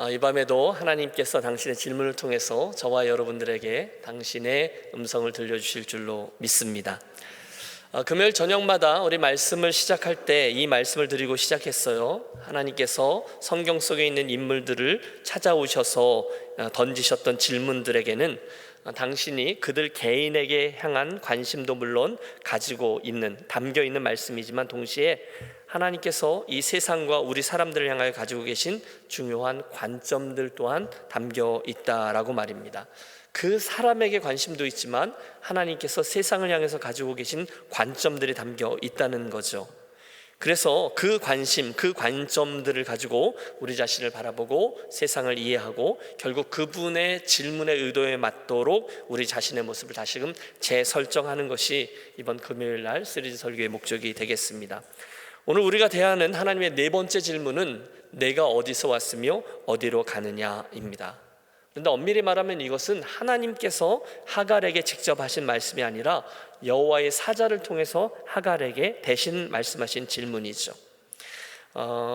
이 밤에도 하나님께서 당신의 질문을 통해서 저와 여러분들에게 당신의 음성을 들려주실 줄로 믿습니다. 금요일 저녁마다 우리 말씀을 시작할 때 이 말씀을 드리고 시작했어요. 하나님께서 성경 속에 있는 인물들을 찾아오셔서 던지셨던 질문들에게는 당신이 그들 개인에게 향한 관심도 물론 가지고 있는, 담겨 있는 말씀이지만 동시에 하나님께서 이 세상과 우리 사람들을 향하여 가지고 계신 중요한 관점들 또한 담겨 있다라고 말입니다. 그 사람에게 관심도 있지만 하나님께서 세상을 향해서 가지고 계신 관점들이 담겨 있다는 거죠. 그래서 그 관심, 그 관점들을 가지고 우리 자신을 바라보고 세상을 이해하고 결국 그분의 질문의 의도에 맞도록 우리 자신의 모습을 다시금 재설정하는 것이 이번 금요일 날 시리즈 설교의 목적이 되겠습니다. 오늘 우리가 대하는 하나님의 네 번째 질문은 내가 어디서 왔으며 어디로 가느냐입니다. 그런데 엄밀히 말하면 이것은 하나님께서 하갈에게 직접 하신 말씀이 아니라 여호와의 사자를 통해서 하갈에게 대신 말씀하신 질문이죠.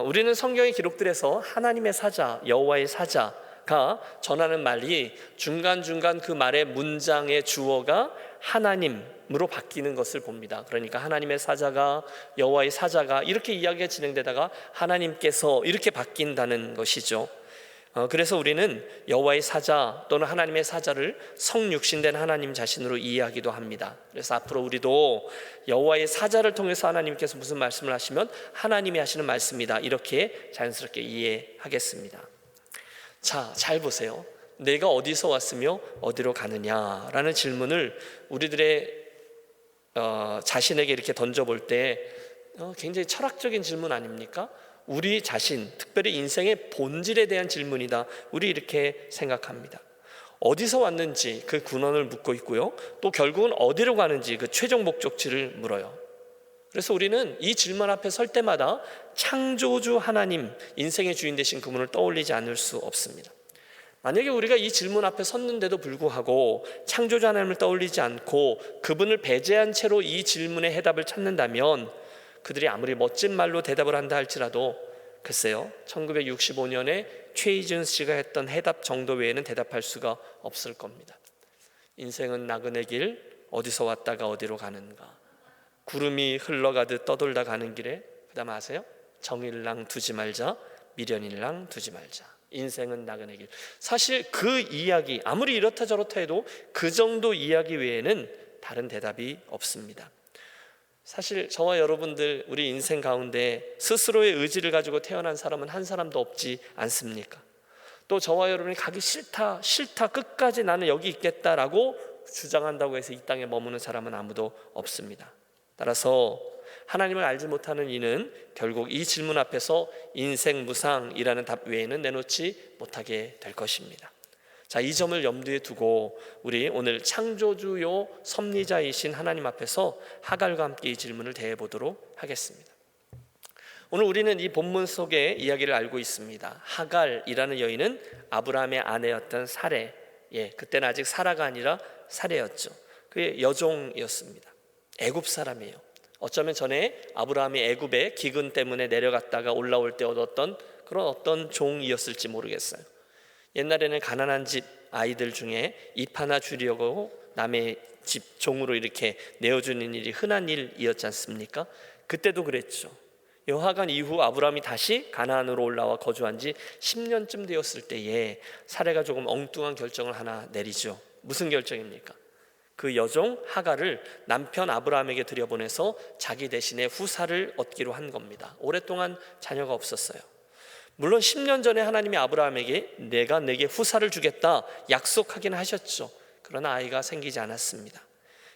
우리는 성경의 기록들에서 하나님의 사자, 여호와의 사자가 전하는 말이 중간중간 그 말의 문장의 주어가 하나님으로 바뀌는 것을 봅니다. 그러니까 하나님의 사자가, 여호와의 사자가 이렇게 이야기가 진행되다가 하나님께서 이렇게 바뀐다는 것이죠. 그래서 우리는 여호와의 사자 또는 하나님의 사자를 성육신된 하나님 자신으로 이해하기도 합니다. 그래서 앞으로 우리도 여호와의 사자를 통해서 하나님께서 무슨 말씀을 하시면 하나님이 하시는 말씀이다, 이렇게 자연스럽게 이해하겠습니다. 자, 잘 보세요. 내가 어디서 왔으며 어디로 가느냐라는 질문을 우리들의 자신에게 이렇게 던져볼 때 굉장히 철학적인 질문 아닙니까? 우리 자신, 특별히 인생의 본질에 대한 질문이다, 우리 이렇게 생각합니다. 어디서 왔는지 그 근원을 묻고 있고요, 또 결국은 어디로 가는지 그 최종 목적지를 물어요. 그래서 우리는 이 질문 앞에 설 때마다 창조주 하나님, 인생의 주인 되신 그분을 떠올리지 않을 수 없습니다. 만약에 우리가 이 질문 앞에 섰는데도 불구하고 창조주 하나님을 떠올리지 않고 그분을 배제한 채로 이 질문의 해답을 찾는다면 그들이 아무리 멋진 말로 대답을 한다 할지라도 글쎄요, 1965년에 최희준 씨가 했던 해답 정도 외에는 대답할 수가 없을 겁니다. 인생은 나그네 길, 어디서 왔다가 어디로 가는가, 구름이 흘러가듯 떠돌다 가는 길에, 그 다음 아세요? 정일랑 두지 말자, 미련일랑 두지 말자. 인생은 나그네 길. 사실 그 이야기, 아무리 이렇다 저렇다 해도 그 정도 이야기 외에는 다른 대답이 없습니다. 사실 저와 여러분들 우리 인생 가운데 스스로의 의지를 가지고 태어난 사람은 한 사람도 없지 않습니까? 또 저와 여러분이 가기 싫다 끝까지 나는 여기 있겠다라고 주장한다고 해서 이 땅에 머무는 사람은 아무도 없습니다. 따라서 하나님을 알지 못하는 이는 결국 이 질문 앞에서 인생 무상이라는 답 외에는 내놓지 못하게 될 것입니다. 자, 이 점을 염두에 두고 우리 오늘 창조주요 섭리자이신 하나님 앞에서 하갈과 함께 이 질문을 대해보도록 하겠습니다. 오늘 우리는 이 본문 속의 이야기를 알고 있습니다. 하갈이라는 여인은 아브라함의 아내였던 사레, 그때는 아직 사라가 아니라 사레였죠. 그의 여종이었습니다. 애굽 사람이에요. 어쩌면 전에 아브라함이 애굽에 기근 때문에 내려갔다가 올라올 때 얻었던 그런 어떤 종이었을지 모르겠어요. 옛날에는 가난한 집 아이들 중에 입 하나 주려고 남의 집 종으로 이렇게 내어주는 일이 흔한 일이었지 않습니까? 그때도 그랬죠. 여하간 이후 아브라함이 다시 가나안으로 올라와 거주한 지 10년쯤 되었을 때에 사레가 조금 엉뚱한 결정을 하나 내리죠. 무슨 결정입니까? 그 여종 하갈을 남편 아브라함에게 들여보내서 자기 대신에 후사를 얻기로 한 겁니다. 오랫동안 자녀가 없었어요. 물론 10년 전에 하나님이 아브라함에게 내가 내게 후사를 주겠다 약속하긴 하셨죠. 그러나 아이가 생기지 않았습니다.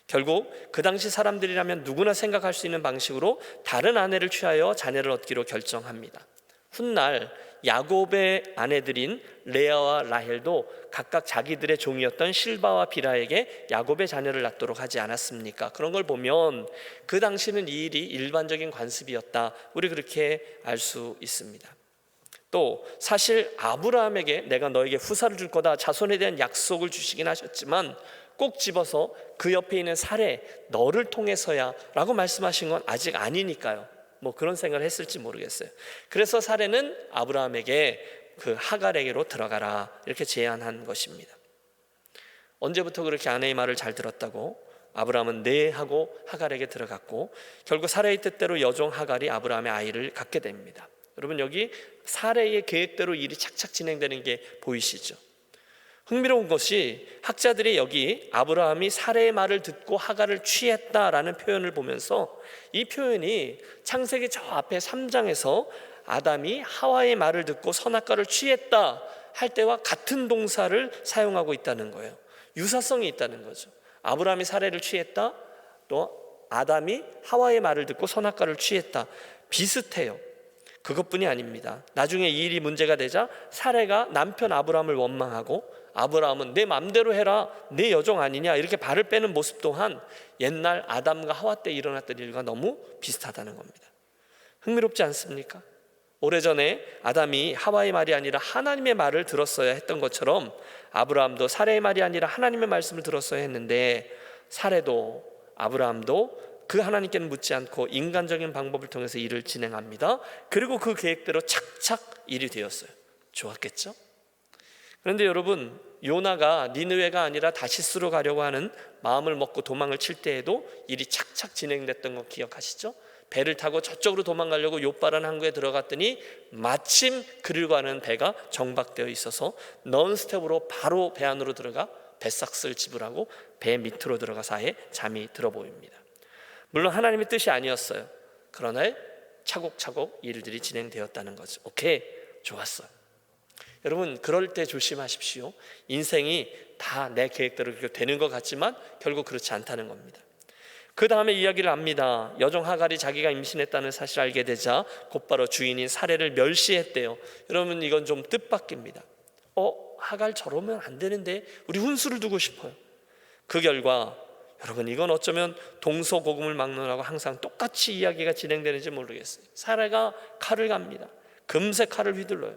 결국 그 당시 사람들이라면 누구나 생각할 수 있는 방식으로 다른 아내를 취하여 자녀를 얻기로 결정합니다. 훗날 야곱의 아내들인 레아와 라헬도 각각 자기들의 종이었던 실바와 비라에게 야곱의 자녀를 낳도록 하지 않았습니까? 그런 걸 보면 그 당시는 이 일이 일반적인 관습이었다, 우리 그렇게 알 수 있습니다. 또 사실 아브라함에게 내가 너에게 후사를 줄 거다, 자손에 대한 약속을 주시긴 하셨지만 꼭 집어서 그 옆에 있는 사레, 너를 통해서야 라고 말씀하신 건 아직 아니니까요. 뭐 그런 생각을 했을지 모르겠어요. 그래서 사레는 아브라함에게 그 하갈에게로 들어가라 이렇게 제안한 것입니다. 언제부터 그렇게 아내의 말을 잘 들었다고? 아브라함은 네 하고 하갈에게 들어갔고 결국 사라의 뜻대로 여종 하갈이 아브라함의 아이를 갖게 됩니다. 여러분 여기 사라의 계획대로 일이 착착 진행되는 게 보이시죠? 흥미로운 것이 학자들이 여기 아브라함이 사라의 말을 듣고 하갈을 취했다라는 표현을 보면서 이 표현이 창세기 저 앞에 3장에서 아담이 하와의 말을 듣고 선악과를 취했다 할 때와 같은 동사를 사용하고 있다는 거예요. 유사성이 있다는 거죠. 아브라함이 사라를 취했다, 또 아담이 하와의 말을 듣고 선악과를 취했다. 비슷해요. 그것뿐이 아닙니다. 나중에 이 일이 문제가 되자 사라가 남편 아브라함을 원망하고 아브라함은 내 맘대로 해라, 내 여종 아니냐 이렇게 발을 빼는 모습 또한 옛날 아담과 하와 때 일어났던 일과 너무 비슷하다는 겁니다. 흥미롭지 않습니까? 오래전에 아담이 하와의 말이 아니라 하나님의 말을 들었어야 했던 것처럼 아브라함도 사라의 말이 아니라 하나님의 말씀을 들었어야 했는데 사라도 아브라함도 그 하나님께는 묻지 않고 인간적인 방법을 통해서 일을 진행합니다. 그리고 그 계획대로 착착 일이 되었어요. 좋았겠죠? 그런데 여러분 요나가 니느웨가 아니라 다시스로 가려고 하는 마음을 먹고 도망을 칠 때에도 일이 착착 진행됐던 거 기억하시죠? 배를 타고 저쪽으로 도망가려고 욥바라는 항구에 들어갔더니 마침 그리고 가는 배가 정박되어 있어서 넌스텝으로 바로 배 안으로 들어가 뱃삭스를 지불하고 배 밑으로 들어가서 아예 잠이 들어 보입니다. 물론 하나님의 뜻이 아니었어요. 그러나 차곡차곡 일들이 진행되었다는 거죠. 오케이, 좋았어요. 여러분 그럴 때 조심하십시오. 인생이 다 내 계획대로 되는 것 같지만 결국 그렇지 않다는 겁니다. 그 다음에 이야기를 합니다. 여종 하갈이 자기가 임신했다는 사실을 알게 되자 곧바로 주인인 사라를 멸시했대요. 여러분 이건 좀 뜻밖입니다. 하갈 저러면 안 되는데 우리 훈수를 두고 싶어요. 그 결과 여러분 이건 어쩌면 동서고금을 막론하고 항상 똑같이 이야기가 진행되는지 모르겠어요. 사라가 칼을 갑니다. 금세 칼을 휘둘러요.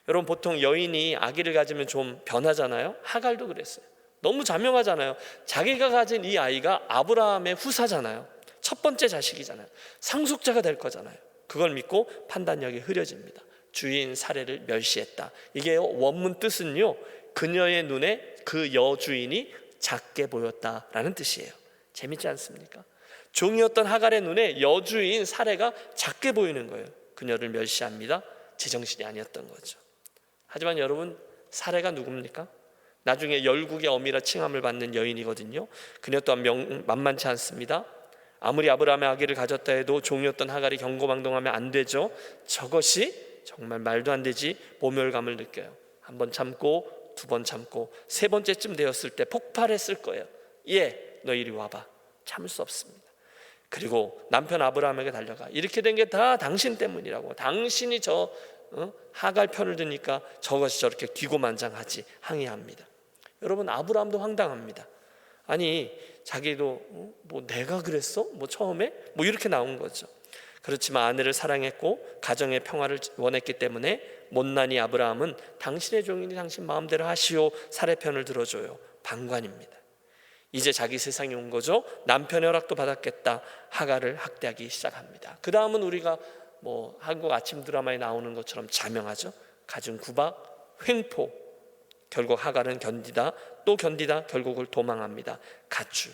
여러분 보통 여인이 아기를 가지면 좀 변하잖아요. 하갈도 그랬어요. 너무 자명하잖아요. 자기가 가진 이 아이가 아브라함의 후사잖아요. 첫 번째 자식이잖아요. 상속자가 될 거잖아요. 그걸 믿고 판단력이 흐려집니다. 주인 사라를 멸시했다. 이게 원문 뜻은요, 그녀의 눈에 그 여주인이 작게 보였다라는 뜻이에요. 재밌지 않습니까? 종이었던 하갈의 눈에 여주인 사라가 작게 보이는 거예요. 그녀를 멸시합니다. 제정신이 아니었던 거죠. 하지만 여러분 사라가 누굽니까? 나중에 열국의 어미라 칭함을 받는 여인이거든요. 그녀 또한 만만치 않습니다. 아무리 아브라함의 아기를 가졌다 해도 종이었던 하갈이 경고망동하면 안 되죠. 저것이 정말 말도 안 되지 모멸감을 느껴요. 한 번 참고 두 번 참고 세 번째쯤 되었을 때 폭발했을 거예요. 너 이리 와봐. 참을 수 없습니다. 그리고 남편 아브라함에게 달려가. 이렇게 된 게 다 당신 때문이라고. 당신이 하갈 편을 드니까 저것이 저렇게 기고만장하지 항의합니다. 여러분 아브라함도 황당합니다. 아니 자기도 내가 그랬어? 처음에? 이렇게 나온 거죠. 그렇지만 아내를 사랑했고 가정의 평화를 원했기 때문에 못난이 아브라함은 당신의 종이니 당신 마음대로 하시오. 사라 편을 들어줘요. 방관입니다. 이제 자기 세상이 온 거죠. 남편의 허락도 받았겠다. 하갈을 학대하기 시작합니다. 그 다음은 우리가 한국 아침 드라마에 나오는 것처럼 자명하죠. 갖은 구박, 횡포. 결국 하갈은 견디다 또 견디다 결국을 도망합니다. 가출.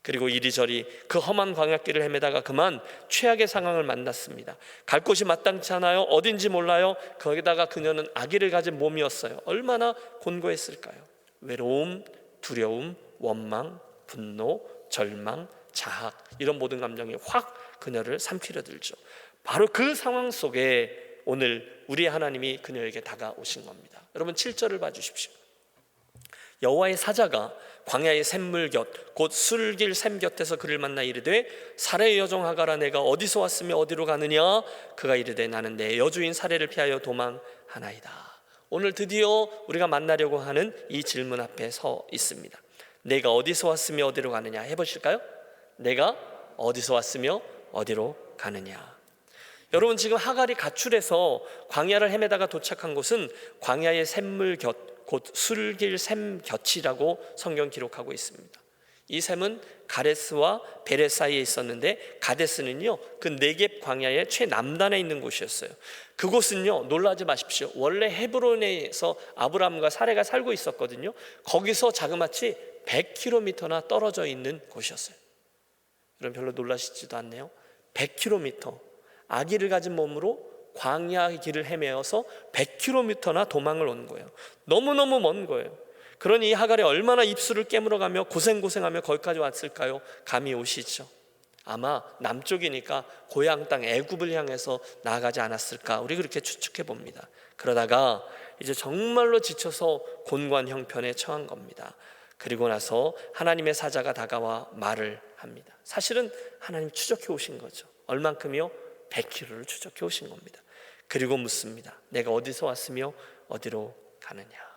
그리고 이리저리 그 험한 광야길을 헤매다가 그만 최악의 상황을 만났습니다. 갈 곳이 마땅치 않아요. 어딘지 몰라요. 거기다가 그녀는 아기를 가진 몸이었어요. 얼마나 곤고했을까요? 외로움, 두려움, 원망, 분노, 절망, 자학 이런 모든 감정이 확 그녀를 삼키려 들죠. 바로 그 상황 속에 오늘 우리의 하나님이 그녀에게 다가오신 겁니다. 여러분 7절을 봐주십시오. 여호와의 사자가 광야의 샘물 곁 곧 술길 샘 곁에서 그를 만나 이르되 사라의 여종 하갈아 내가 어디서 왔으며 어디로 가느냐. 그가 이르되 나는 내 여주인 사라를 피하여 도망하나이다. 오늘 드디어 우리가 만나려고 하는 이 질문 앞에 서 있습니다. 내가 어디서 왔으며 어디로 가느냐 해보실까요? 내가 어디서 왔으며 어디로 가느냐. 여러분 지금 하갈이 가출해서 광야를 헤매다가 도착한 곳은 광야의 샘물 곁 곧 술길 샘 곁이라고 성경 기록하고 있습니다. 이 셈은 가데스와 베레 사이에 있었는데, 가데스는요 그 네겝 광야의 최남단에 있는 곳이었어요. 그곳은요, 놀라지 마십시오, 원래 헤브론에서 아브라함과 사레가 살고 있었거든요. 거기서 자그마치 100km나 떨어져 있는 곳이었어요. 여러분 별로 놀라시지도 않네요. 100km, 아기를 가진 몸으로 광야의 길을 헤매어서 100km나 도망을 온 거예요. 너무너무 먼 거예요. 그러니 이 하갈이 얼마나 입술을 깨물어가며 고생하며 거기까지 왔을까요? 감이 오시죠. 아마 남쪽이니까 고향 땅 애굽을 향해서 나아가지 않았을까, 우리 그렇게 추측해 봅니다. 그러다가 이제 정말로 지쳐서 곤고한 형편에 처한 겁니다. 그리고 나서 하나님의 사자가 다가와 말을 합니다. 사실은 하나님 추적해 오신 거죠. 얼만큼이요? 100km를 추적해 오신 겁니다. 그리고 묻습니다. 내가 어디서 왔으며 어디로 가느냐.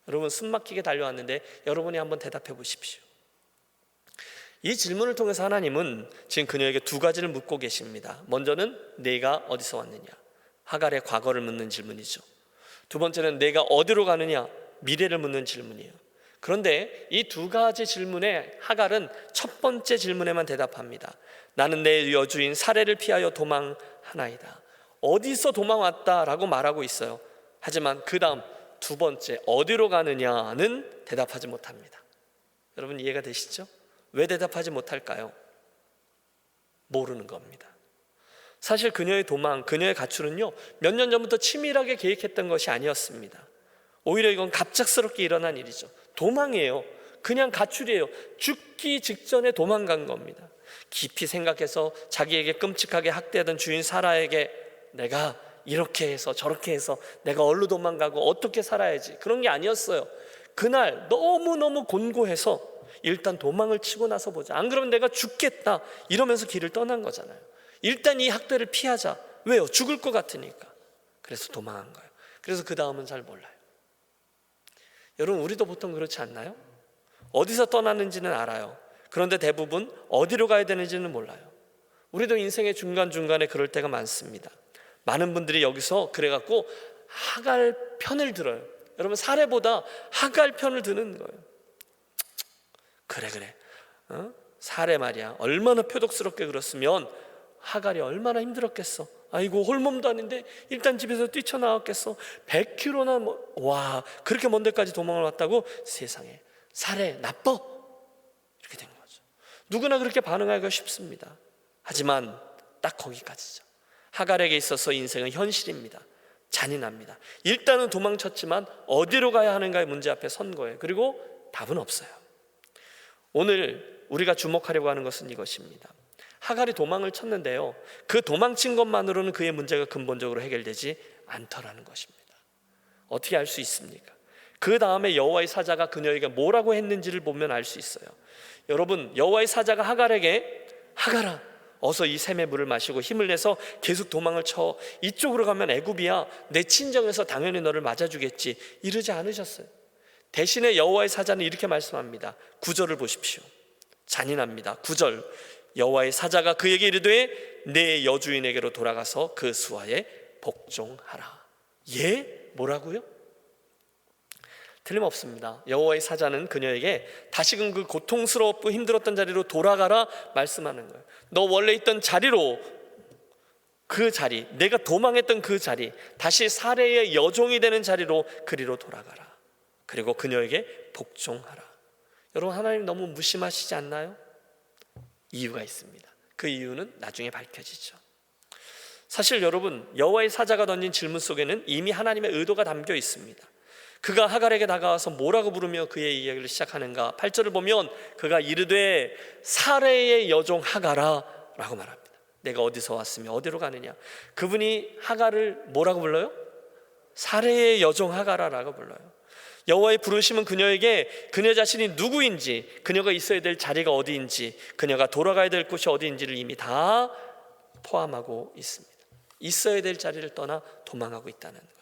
여러분 숨막히게 달려왔는데 여러분이 한번 대답해 보십시오. 이 질문을 통해서 하나님은 지금 그녀에게 두 가지를 묻고 계십니다. 먼저는 내가 어디서 왔느냐, 하갈의 과거를 묻는 질문이죠. 두 번째는 내가 어디로 가느냐, 미래를 묻는 질문이에요. 그런데 이 두 가지 질문에 하갈은 첫 번째 질문에만 대답합니다. 나는 내 여주인 사레를 피하여 도망하나이다. 어디서 도망왔다라고 말하고 있어요. 하지만 그 다음 두 번째 어디로 가느냐는 대답하지 못합니다. 여러분 이해가 되시죠? 왜 대답하지 못할까요? 모르는 겁니다. 사실 그녀의 도망, 그녀의 가출은요 몇 년 전부터 치밀하게 계획했던 것이 아니었습니다. 오히려 이건 갑작스럽게 일어난 일이죠. 도망이에요. 그냥 가출이에요. 죽기 직전에 도망간 겁니다. 깊이 생각해서 자기에게 끔찍하게 학대하던 주인 사라에게 내가 이렇게 해서 저렇게 해서 내가 어디로 도망가고 어떻게 살아야지, 그런 게 아니었어요. 그날 너무너무 곤고해서 일단 도망을 치고 나서 보자, 안 그러면 내가 죽겠다 이러면서 길을 떠난 거잖아요. 일단 이 학대를 피하자. 왜요? 죽을 것 같으니까. 그래서 도망한 거예요. 그래서 그 다음은 잘 몰라요. 여러분 우리도 보통 그렇지 않나요? 어디서 떠났는지는 알아요. 그런데 대부분 어디로 가야 되는지는 몰라요. 우리도 인생의 중간중간에 그럴 때가 많습니다. 많은 분들이 여기서 그래갖고 하갈 편을 들어요. 여러분 사레보다 하갈 편을 드는 거예요. 그래 사레 말이야 얼마나 표독스럽게 그렇으면 하갈이 얼마나 힘들었겠어. 아이고 홀몸도 아닌데 일단 집에서 뛰쳐나왔겠어. 100km나 와 그렇게 먼 데까지 도망을 왔다고? 세상에 사레 나빠? 이렇게 된 거죠. 누구나 그렇게 반응하기가 쉽습니다. 하지만 딱 거기까지죠. 하갈에게 있어서 인생은 현실입니다. 잔인합니다. 일단은 도망쳤지만 어디로 가야 하는가의 문제 앞에 선 거예요. 그리고 답은 없어요. 오늘 우리가 주목하려고 하는 것은 이것입니다. 하갈이 도망을 쳤는데요, 그 도망친 것만으로는 그의 문제가 근본적으로 해결되지 않더라는 것입니다. 어떻게 알 수 있습니까? 그 다음에 여호와의 사자가 그녀에게 뭐라고 했는지를 보면 알 수 있어요. 여러분 여호와의 사자가 하갈에게 하갈아 어서 이 샘의 물을 마시고 힘을 내서 계속 도망을 쳐. 이쪽으로 가면 애굽이야. 내 친정에서 당연히 너를 맞아주겠지. 이러지 않으셨어요. 대신에 여호와의 사자는 이렇게 말씀합니다. 9절을 보십시오. 잔인합니다. 9절 여호와의 사자가 그에게 이르되 내 여주인에게로 돌아가서 그 수하에 복종하라. 예? 뭐라고요? 틀림없습니다. 여호와의 사자는 그녀에게 다시금 그 고통스럽고 힘들었던 자리로 돌아가라 말씀하는 거예요. 너 원래 있던 자리로, 그 자리, 내가 도망했던 그 자리, 다시 사레의 여종이 되는 자리로 그리로 돌아가라. 그리고 그녀에게 복종하라. 여러분 하나님 너무 무심하시지 않나요? 이유가 있습니다. 그 이유는 나중에 밝혀지죠. 사실 여러분 여호와의 사자가 던진 질문 속에는 이미 하나님의 의도가 담겨 있습니다. 그가 하갈에게 다가와서 뭐라고 부르며 그의 이야기를 시작하는가? 8절을 보면 그가 이르되 사레의 여종 하갈아 라고 말합니다. 내가 어디서 왔으며 어디로 가느냐? 그분이 하갈을 뭐라고 불러요? 사레의 여종 하갈아 라고 불러요. 여호와의 부르심은 그녀에게 그녀 자신이 누구인지, 그녀가 있어야 될 자리가 어디인지, 그녀가 돌아가야 될 곳이 어디인지를 이미 다 포함하고 있습니다. 있어야 될 자리를 떠나 도망하고 있다는 거예요.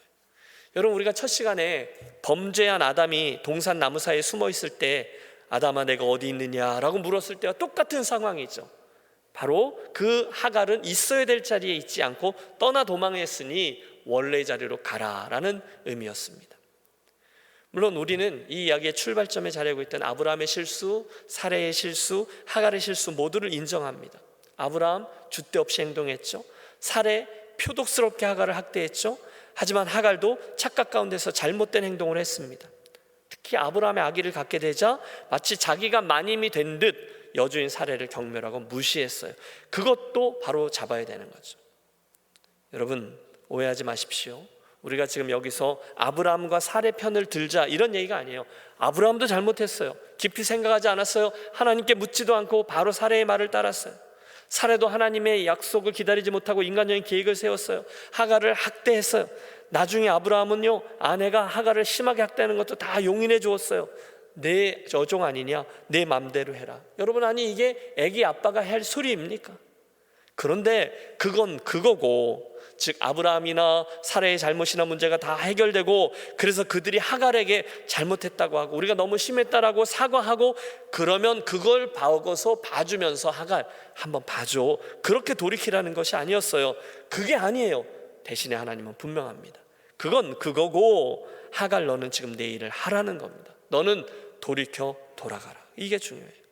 여러분 우리가 첫 시간에 범죄한 아담이 동산 나무 사이에 숨어 있을 때 아담아 내가 어디 있느냐라고 물었을 때와 똑같은 상황이죠. 바로 그 하갈은 있어야 될 자리에 있지 않고 떠나 도망했으니 원래의 자리로 가라라는 의미였습니다. 물론 우리는 이 이야기의 출발점에 자리하고 있던 아브라함의 실수, 사레의 실수, 하갈의 실수 모두를 인정합니다. 아브라함 줏대 없이 행동했죠. 사레 표독스럽게 하갈을 학대했죠. 하지만 하갈도 착각 가운데서 잘못된 행동을 했습니다. 특히 아브라함의 아기를 갖게 되자 마치 자기가 마님이 된 듯 여주인 사레를 경멸하고 무시했어요. 그것도 바로 잡아야 되는 거죠. 여러분, 오해하지 마십시오. 우리가 지금 여기서 아브라함과 사레 편을 들자 이런 얘기가 아니에요. 아브라함도 잘못했어요. 깊이 생각하지 않았어요. 하나님께 묻지도 않고 바로 사레의 말을 따랐어요. 사레도 하나님의 약속을 기다리지 못하고 인간적인 계획을 세웠어요. 하갈을 학대했어요. 나중에 아브라함은요, 아내가 하갈을 심하게 학대하는 것도 다 용인해 주었어요. 내 여종 아니냐, 내 맘대로 해라. 여러분, 아니 이게 애기 아빠가 할 소리입니까? 그런데 그건 그거고, 즉 아브라함이나 사레의 잘못이나 문제가 다 해결되고, 그래서 그들이 하갈에게 잘못했다고 하고 우리가 너무 심했다라고 사과하고, 그러면 그걸 봐주면서 하갈 한번 봐줘, 그렇게 돌이키라는 것이 아니었어요. 그게 아니에요. 대신에 하나님은 분명합니다. 그건 그거고, 하갈 너는 지금 내 일을 하라는 겁니다. 너는 돌이켜 돌아가라. 이게 중요해요.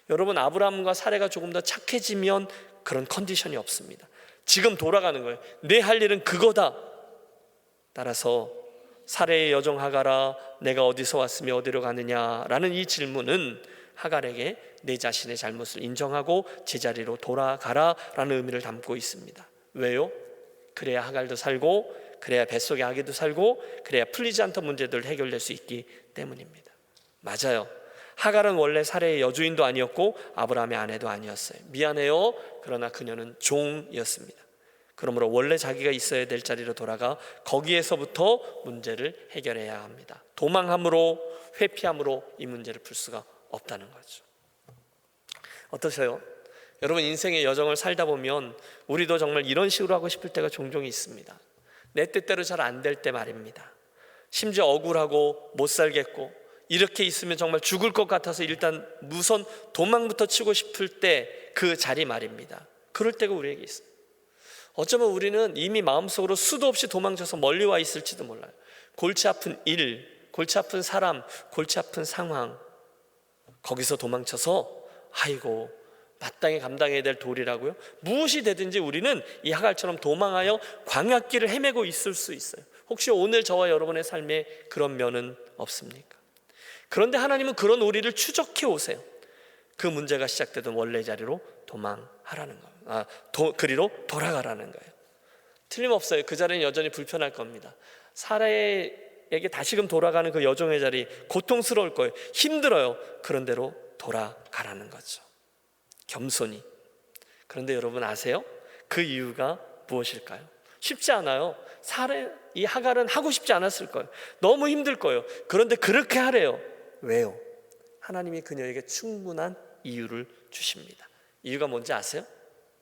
여러분, 아브라함과 사레가 조금 더 착해지면 그런 컨디션이 없습니다. 지금 돌아가는 거예요. 내 할 일은 그거다. 따라서 사레의 여종 하갈아, 내가 어디서 왔으며 어디로 가느냐라는 이 질문은 하갈에게 내 자신의 잘못을 인정하고 제자리로 돌아가라라는 의미를 담고 있습니다. 왜요? 그래야 하갈도 살고, 그래야 뱃속의 아기도 살고, 그래야 풀리지 않던 문제들 해결될 수 있기 때문입니다. 맞아요. 하갈은 원래 사레의 여주인도 아니었고 아브라함의 아내도 아니었어요. 미안해요. 그러나 그녀는 종이었습니다. 그러므로 원래 자기가 있어야 될 자리로 돌아가 거기에서부터 문제를 해결해야 합니다. 도망함으로, 회피함으로 이 문제를 풀 수가 없다는 거죠. 어떠세요? 여러분, 인생의 여정을 살다 보면 우리도 정말 이런 식으로 하고 싶을 때가 종종 있습니다. 내 뜻대로 잘 안 될 때 말입니다. 심지어 억울하고 못 살겠고 이렇게 있으면 정말 죽을 것 같아서 일단 우선 도망부터 치고 싶을 때 그 자리 말입니다. 그럴 때가 우리에게 있어요. 어쩌면 우리는 이미 마음속으로 수도 없이 도망쳐서 멀리 와 있을지도 몰라요. 골치 아픈 일, 골치 아픈 사람, 골치 아픈 상황, 거기서 도망쳐서 아이고 마땅히 감당해야 될 도리라고요? 무엇이 되든지 우리는 이 하갈처럼 도망하여 광야길을 헤매고 있을 수 있어요. 혹시 오늘 저와 여러분의 삶에 그런 면은 없습니까? 그런데 하나님은 그런 우리를 추적해 오세요. 그 문제가 시작되던 원래 자리로 도망하라는 거예요. 그리로 돌아가라는 거예요. 틀림없어요. 그 자리는 여전히 불편할 겁니다. 사라에게 다시금 돌아가는 그 여종의 자리 고통스러울 거예요. 힘들어요. 그런 대로 돌아가라는 거죠. 겸손히. 그런데 여러분 아세요? 그 이유가 무엇일까요? 쉽지 않아요. 이 하갈은 하고 싶지 않았을 거예요. 너무 힘들 거예요. 그런데 그렇게 하래요. 왜요? 하나님이 그녀에게 충분한 이유를 주십니다. 이유가 뭔지 아세요?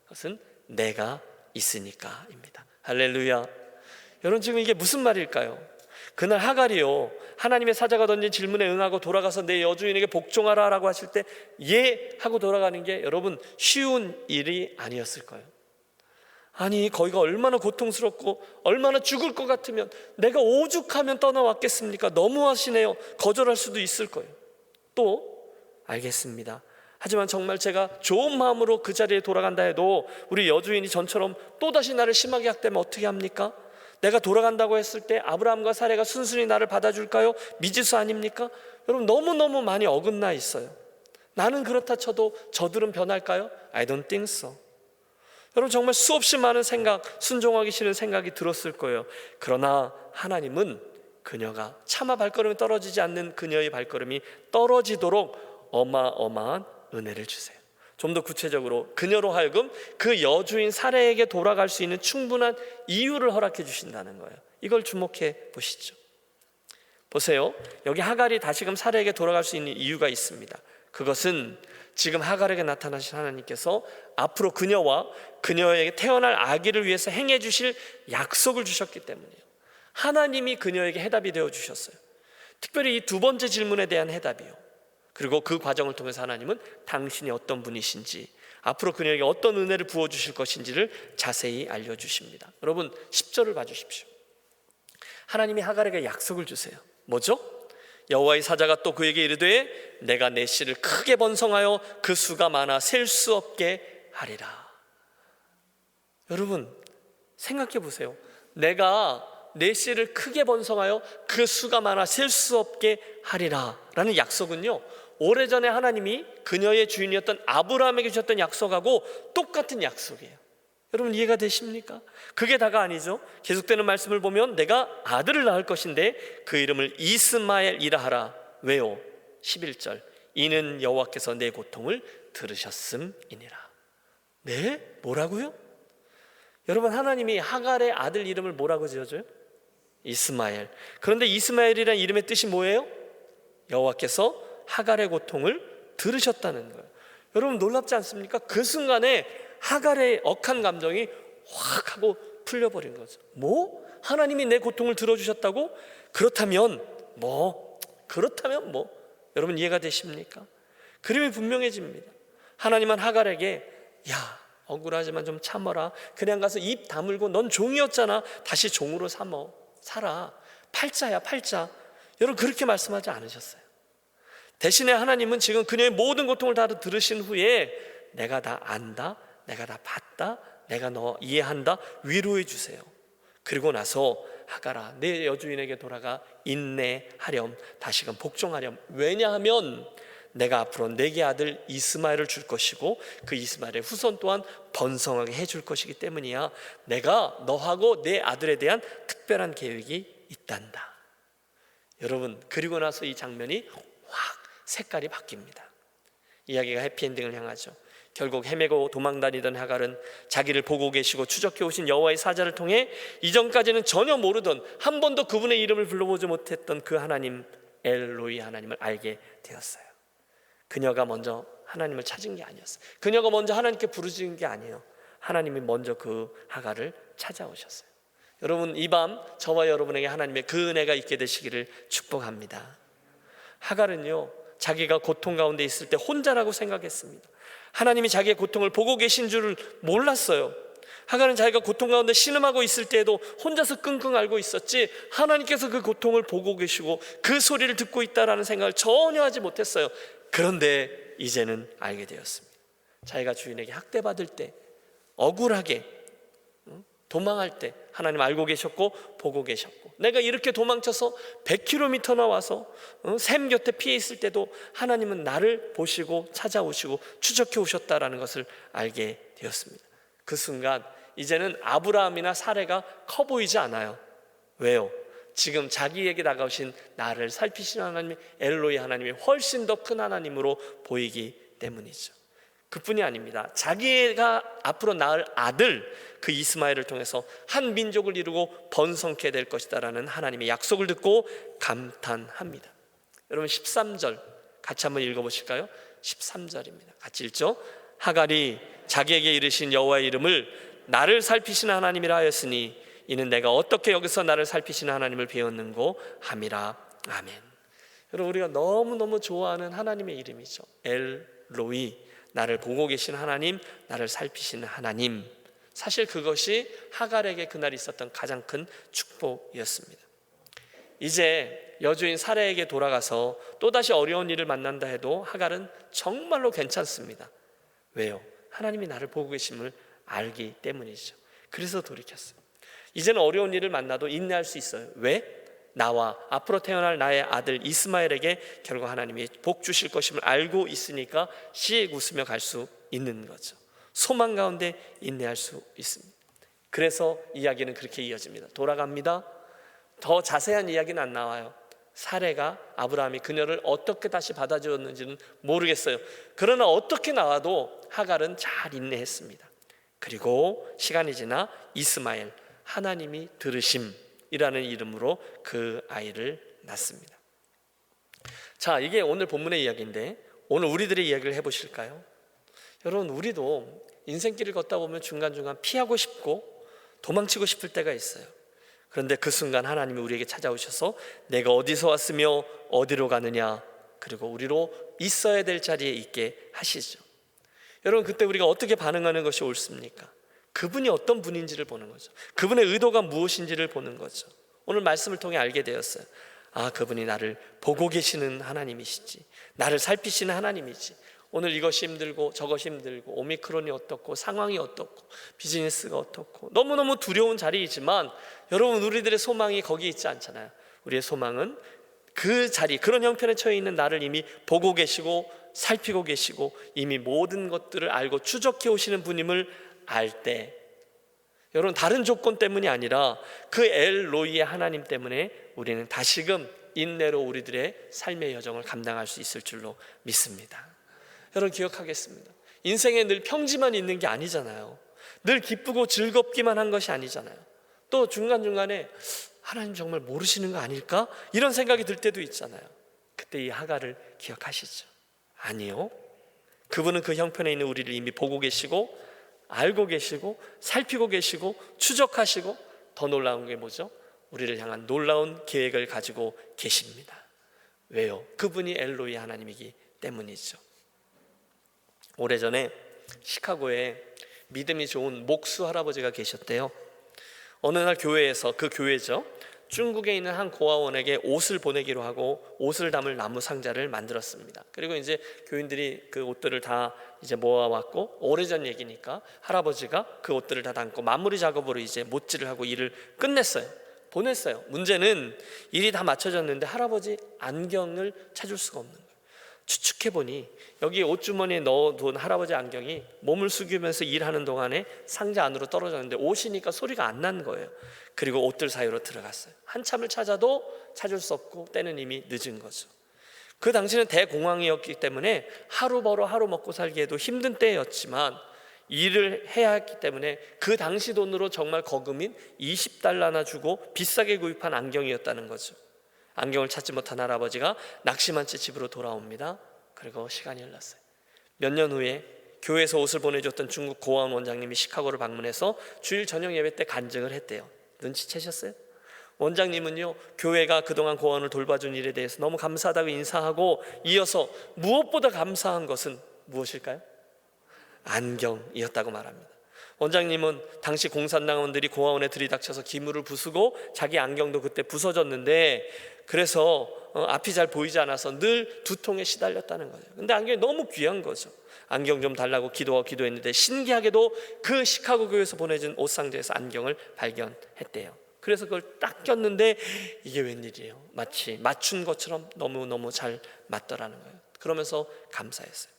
그것은 내가 있으니까입니다. 할렐루야. 여러분, 지금 이게 무슨 말일까요? 그날 하갈이요, 하나님의 사자가 던진 질문에 응하고 돌아가서 내 여주인에게 복종하라 라고 하실 때 예 하고 돌아가는 게 여러분 쉬운 일이 아니었을 거예요. 아니 거기가 얼마나 고통스럽고 얼마나 죽을 것 같으면 내가 오죽하면 떠나왔겠습니까? 너무하시네요. 거절할 수도 있을 거예요. 또 알겠습니다. 하지만 정말 제가 좋은 마음으로 그 자리에 돌아간다 해도 우리 여주인이 전처럼 또다시 나를 심하게 학대하면 어떻게 합니까? 내가 돌아간다고 했을 때 아브라함과 사레가 순순히 나를 받아줄까요? 미지수 아닙니까? 여러분 너무너무 많이 어긋나 있어요. 나는 그렇다 쳐도 저들은 변할까요? I don't think so. 여러분 정말 수없이 많은 생각, 순종하기 싫은 생각이 들었을 거예요. 그러나 하나님은 그녀가 차마 발걸음이 떨어지지 않는 그녀의 발걸음이 떨어지도록 어마어마한 은혜를 주세요. 좀 더 구체적으로 그녀로 하여금 그 여주인 사레에게 돌아갈 수 있는 충분한 이유를 허락해 주신다는 거예요. 이걸 주목해 보시죠. 보세요. 여기 하갈이 다시금 사레에게 돌아갈 수 있는 이유가 있습니다. 그것은 지금 하갈에게 나타나신 하나님께서 앞으로 그녀와 그녀에게 태어날 아기를 위해서 행해 주실 약속을 주셨기 때문이에요. 하나님이 그녀에게 해답이 되어 주셨어요. 특별히 이 두 번째 질문에 대한 해답이요. 그리고 그 과정을 통해서 하나님은 당신이 어떤 분이신지, 앞으로 그녀에게 어떤 은혜를 부어주실 것인지를 자세히 알려주십니다. 여러분 10절을 봐주십시오. 하나님이 하갈에게 약속을 주세요. 뭐죠? 여호와의 사자가 또 그에게 이르되 내가 내 씨를 크게 번성하여 그 수가 많아 셀 수 없게 하리라. 여러분 생각해 보세요. 내가 내 씨를 크게 번성하여 그 수가 많아 셀 수 없게 하리라 라는 약속은요, 오래전에 하나님이 그녀의 주인이었던 아브라함에게 주셨던 약속하고 똑같은 약속이에요. 여러분 이해가 되십니까? 그게 다가 아니죠. 계속되는 말씀을 보면 내가 아들을 낳을 것인데 그 이름을 이스마엘이라 하라. 왜요? 11절 이는 여호와께서 내 고통을 들으셨음이니라. 네? 뭐라고요? 여러분 하나님이 하갈의 아들 이름을 뭐라고 지어줘요? 이스마엘. 그런데 이스마엘이라는 이름의 뜻이 뭐예요? 여호와께서 하갈의 고통을 들으셨다는 거예요. 여러분 놀랍지 않습니까? 그 순간에 하갈의 억한 감정이 확 하고 풀려버린 거죠. 뭐? 하나님이 내 고통을 들어주셨다고? 그렇다면 뭐? 여러분 이해가 되십니까? 그림이 분명해집니다. 하나님은 하갈에게 야 억울하지만 좀 참아라. 그냥 가서 입 다물고 넌 종이었잖아. 다시 종으로 살아. 팔자야 팔자. 여러분 그렇게 말씀하지 않으셨어요. 대신에 하나님은 지금 그녀의 모든 고통을 다 들으신 후에 내가 다 안다, 내가 다 봤다, 내가 너 이해한다, 위로해 주세요. 그리고 나서 하갈아 내 여주인에게 돌아가 인내하렴, 다시금 복종하렴. 왜냐하면 내가 앞으로 내게 아들 이스마엘을 줄 것이고 그 이스마엘의 후손 또한 번성하게 해줄 것이기 때문이야. 내가 너하고 내 아들에 대한 특별한 계획이 있단다. 여러분 그리고 나서 이 장면이 확 색깔이 바뀝니다. 이야기가 해피엔딩을 향하죠. 결국 헤매고 도망다니던 하갈은 자기를 보고 계시고 추적해 오신 여호와의 사자를 통해 이전까지는 전혀 모르던, 한 번도 그분의 이름을 불러보지 못했던 그 하나님 엘로이 하나님을 알게 되었어요. 그녀가 먼저 하나님을 찾은 게 아니었어요. 그녀가 먼저 하나님께 부르짖은 게 아니에요. 하나님이 먼저 그 하갈을 찾아오셨어요. 여러분 이 밤 저와 여러분에게 하나님의 그 은혜가 있게 되시기를 축복합니다. 하갈은요 자기가 고통 가운데 있을 때 혼자라고 생각했습니다. 하나님이 자기의 고통을 보고 계신 줄을 몰랐어요. 하갈은 자기가 고통 가운데 신음하고 있을 때에도 혼자서 끙끙 앓고 있었지, 하나님께서 그 고통을 보고 계시고 그 소리를 듣고 있다라는 생각을 전혀 하지 못했어요. 그런데 이제는 알게 되었습니다. 자기가 주인에게 학대받을 때, 억울하게 도망할 때 하나님 알고 계셨고 보고 계셨고, 내가 이렇게 도망쳐서 100km나 와서 샘 곁에 피해 있을 때도 하나님은 나를 보시고 찾아오시고 추적해 오셨다라는 것을 알게 되었습니다. 그 순간 이제는 아브라함이나 사레가 커 보이지 않아요. 왜요? 지금 자기에게 다가오신 나를 살피시는 하나님이 엘로이 하나님이 훨씬 더 큰 하나님으로 보이기 때문이죠. 그뿐이 아닙니다. 자기가 앞으로 낳을 아들 그 이스마엘을 통해서 한 민족을 이루고 번성케 될 것이다라는 하나님의 약속을 듣고 감탄합니다. 여러분 13절 같이 한번 읽어보실까요? 13절입니다. 같이 읽죠. 하갈이 자기에게 이르신 여호와의 이름을 나를 살피시는 하나님이라 하였으니 이는 내가 어떻게 여기서 나를 살피시는 하나님을 배웠는고 함이라. 아멘. 여러분 우리가 너무너무 좋아하는 하나님의 이름이죠. 엘로이, 나를 보고 계신 하나님, 나를 살피시는 하나님. 사실 그것이 하갈에게 그날 있었던 가장 큰 축복이었습니다. 이제 여주인 사레에게 돌아가서 또다시 어려운 일을 만난다 해도 하갈은 정말로 괜찮습니다. 왜요? 하나님이 나를 보고 계심을 알기 때문이죠. 그래서 돌이켰어요. 이제는 어려운 일을 만나도 인내할 수 있어요. 왜? 나와 앞으로 태어날 나의 아들 이스마엘에게 결국 하나님이 복 주실 것임을 알고 있으니까 씩 웃으며 갈 수 있는 거죠. 소망 가운데 인내할 수 있습니다. 그래서 이야기는 그렇게 이어집니다. 돌아갑니다. 더 자세한 이야기는 안 나와요. 사레가 아브라함이 그녀를 어떻게 다시 받아주었는지는 모르겠어요. 그러나 어떻게 나와도 하갈은 잘 인내했습니다. 그리고 시간이 지나 이스마엘, 하나님이 들으심이라는 이름으로 그 아이를 낳습니다. 자, 이게 오늘 본문의 이야기인데 오늘 우리들의 이야기를 해보실까요? 여러분 우리도 인생길을 걷다 보면 중간중간 피하고 싶고 도망치고 싶을 때가 있어요. 그런데 그 순간 하나님이 우리에게 찾아오셔서 내가 어디서 왔으며 어디로 가느냐, 그리고 우리로 있어야 될 자리에 있게 하시죠. 여러분 그때 우리가 어떻게 반응하는 것이 옳습니까? 그분이 어떤 분인지를 보는 거죠. 그분의 의도가 무엇인지를 보는 거죠. 오늘 말씀을 통해 알게 되었어요. 그분이 나를 보고 계시는 하나님이시지, 나를 살피시는 하나님이지. 오늘 이것이 힘들고 저것이 힘들고 오미크론이 어떻고 상황이 어떻고 비즈니스가 어떻고 너무너무 두려운 자리이지만 여러분, 우리들의 소망이 거기 있지 않잖아요. 우리의 소망은 그 자리, 그런 형편에 처해 있는 나를 이미 보고 계시고 살피고 계시고 이미 모든 것들을 알고 추적해 오시는 분임을 알 때, 여러분, 다른 조건 때문이 아니라 그 엘로이의 하나님 때문에 우리는 다시금 인내로 우리들의 삶의 여정을 감당할 수 있을 줄로 믿습니다. 여러분, 기억하겠습니다. 인생에 늘 평지만 있는 게 아니잖아요. 늘 기쁘고 즐겁기만 한 것이 아니잖아요. 또 중간중간에 하나님 정말 모르시는 거 아닐까? 이런 생각이 들 때도 있잖아요. 그때 이 하갈을 기억하시죠? 아니요, 그분은 그 형편에 있는 우리를 이미 보고 계시고 알고 계시고 살피고 계시고 추적하시고, 더 놀라운 게 뭐죠? 우리를 향한 놀라운 계획을 가지고 계십니다. 왜요? 그분이 엘로이 하나님이기 때문이죠. 오래전에 시카고에 믿음이 좋은 목수 할아버지가 계셨대요. 어느 날 교회에서, 그 교회죠, 중국에 있는 한 고아원에게 옷을 보내기로 하고 옷을 담을 나무 상자를 만들었습니다. 그리고 이제 교인들이 그 옷들을 다 이제 모아왔고, 오래전 얘기니까 할아버지가 그 옷들을 다 담고 마무리 작업으로 이제 못질을 하고 일을 끝냈어요. 보냈어요. 문제는 일이 다 맞춰졌는데 할아버지 안경을 찾을 수가 없는 거예요. 추측해보니 여기 옷주머니에 넣어둔 할아버지 안경이 몸을 숙이면서 일하는 동안에 상자 안으로 떨어졌는데 옷이니까 소리가 안 난 거예요. 그리고 옷들 사이로 들어갔어요. 한참을 찾아도 찾을 수 없고 때는 이미 늦은 거죠. 그 당시는 대공황이었기 때문에 하루 벌어 하루 먹고 살기에도 힘든 때였지만 일을 해야 했기 때문에 그 당시 돈으로 정말 거금인 20달러나 주고 비싸게 구입한 안경이었다는 거죠. 안경을 찾지 못한 할아버지가 낙심한 채 집으로 돌아옵니다. 그리고 시간이 흘렀어요. 몇 년 후에 교회에서 옷을 보내줬던 중국 고아원 원장님이 시카고를 방문해서 주일 저녁 예배 때 간증을 했대요. 눈치채셨어요? 원장님은요, 교회가 그동안 고아원을 돌봐준 일에 대해서 너무 감사하다고 인사하고, 이어서 무엇보다 감사한 것은 무엇일까요? 안경이었다고 말합니다. 원장님은 당시 공산당원들이 고아원에 들이닥쳐서 기물을 부수고 자기 안경도 그때 부서졌는데, 그래서 앞이 잘 보이지 않아서 늘 두통에 시달렸다는 거죠. 근데 안경이 너무 귀한 거죠. 안경 좀 달라고 기도했는데 신기하게도 그 시카고 교회에서 보내준 옷상자에서 안경을 발견했대요. 그래서 그걸 딱 꼈는데 이게 웬일이에요? 마치 맞춘 것처럼 너무너무 잘 맞더라는 거예요. 그러면서 감사했어요.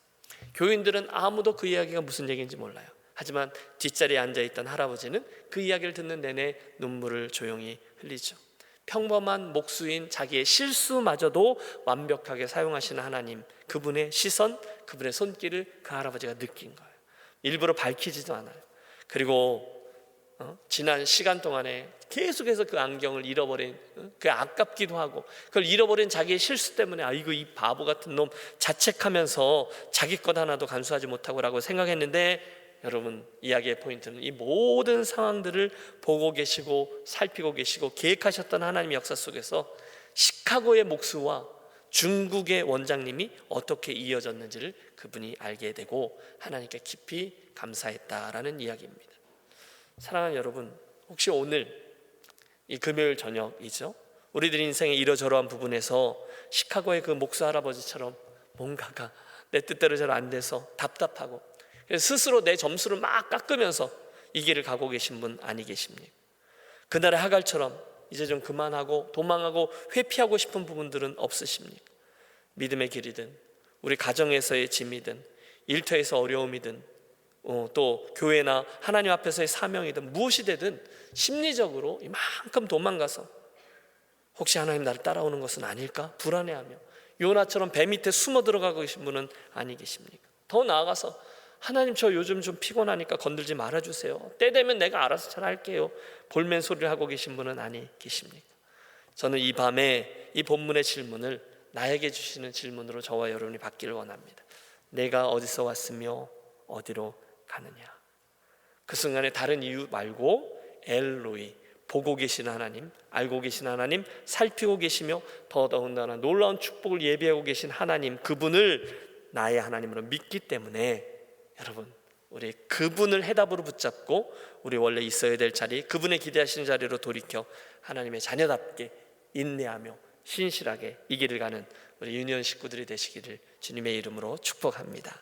교인들은 아무도 그 이야기가 무슨 얘기인지 몰라요. 하지만 뒷자리에 앉아있던 할아버지는 그 이야기를 듣는 내내 눈물을 조용히 흘리죠. 평범한 목수인 자기의 실수마저도 완벽하게 사용하시는 하나님, 그분의 시선, 그분의 손길을 그 할아버지가 느낀 거예요. 일부러 밝히지도 않아요. 그리고 지난 시간 동안에 계속해서 그 안경을 잃어버린, 그 아깝기도 하고 그걸 잃어버린 자기의 실수 때문에 아이고 이 바보 같은 놈, 자책하면서 자기 것 하나도 간수하지 못하고 라고 생각했는데, 여러분, 이야기의 포인트는 이 모든 상황들을 보고 계시고 살피고 계시고 계획하셨던 하나님의 역사 속에서 시카고의 목수와 중국의 원장님이 어떻게 이어졌는지를 그분이 알게 되고 하나님께 깊이 감사했다라는 이야기입니다. 사랑하는 여러분, 혹시 오늘 이 금요일 저녁이죠, 우리들 인생의 이러저러한 부분에서 시카고의 그 목수 할아버지처럼 뭔가가 내 뜻대로 잘 안 돼서 답답하고 스스로 내 점수를 막 깎으면서 이 길을 가고 계신 분 아니 계십니까? 그날의 하갈처럼 이제 좀 그만하고 도망하고 회피하고 싶은 부분들은 없으십니까? 믿음의 길이든 우리 가정에서의 짐이든 일터에서 어려움이든 또 교회나 하나님 앞에서의 사명이든 무엇이 되든 심리적으로 이만큼 도망가서 혹시 하나님 나를 따라오는 것은 아닐까 불안해하며 요나처럼 배 밑에 숨어 들어가고 계신 분은 아니 계십니까? 더 나아가서 하나님, 저 요즘 좀 피곤하니까 건들지 말아주세요. 때 되면 내가 알아서 잘 할게요. 볼멘 소리를 하고 계신 분은 아니 계십니까? 저는 이 밤에 이 본문의 질문을 나에게 주시는 질문으로 저와 여러분이 받기를 원합니다. 내가 어디서 왔으며 어디로 가느냐? 그 순간에 다른 이유 말고 엘로이, 보고 계시는 하나님, 알고 계시는 하나님, 살피고 계시며 더더군다나 놀라운 축복을 예비하고 계신 하나님, 그분을 나의 하나님으로 믿기 때문에 여러분, 우리 그분을 해답으로 붙잡고 우리 원래 있어야 될 자리, 그분의 기대하시는 자리로 돌이켜 하나님의 자녀답게 인내하며 신실하게 이 길을 가는 우리 유니온 식구들이 되시기를 주님의 이름으로 축복합니다.